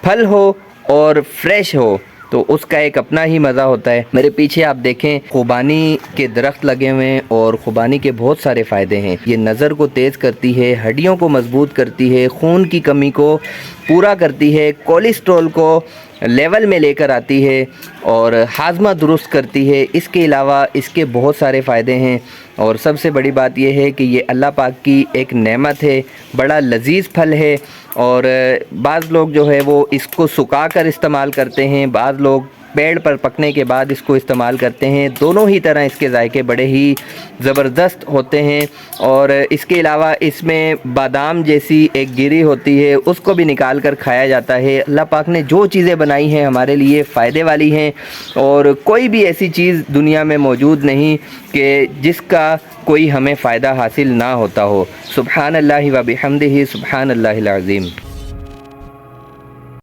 پھل ہو اور فریش ہو تو اس کا ایک اپنا ہی مزہ ہوتا ہے۔ میرے پیچھے آپ دیکھیں خوبانی کے درخت لگے ہوئے ہیں، اور خوبانی کے بہت سارے فائدے ہیں۔ یہ نظر کو تیز کرتی ہے، ہڈیوں کو مضبوط کرتی ہے، خون کی کمی کو پورا کرتی ہے، کولیسٹرول کو لیول میں لے کر آتی ہے، اور ہاضمہ درست کرتی ہے۔ اس کے علاوہ اس کے بہت سارے فائدے ہیں، اور سب سے بڑی بات یہ ہے کہ یہ اللہ پاک کی ایک نعمت ہے، بڑا لذیذ پھل ہے۔ اور بعض لوگ جو ہے وہ اس کو سکھا کر استعمال کرتے ہیں، بعض لوگ پیڑ پر پکنے کے بعد اس کو استعمال کرتے ہیں۔ دونوں ہی طرح اس کے ذائقے بڑے ہی زبردست ہوتے ہیں۔ اور اس کے علاوہ اس میں بادام جیسی ایک گری ہوتی ہے، اس کو بھی نکال کر کھایا جاتا ہے۔ اللہ پاک نے جو چیزیں بنائی ہیں ہمارے لیے فائدے والی ہیں، اور کوئی بھی ایسی چیز دنیا میں موجود نہیں کہ جس کا کوئی ہمیں فائدہ حاصل نہ ہوتا ہو۔ سبحان اللہ و بحمدہ، سبحان اللہ العظیم۔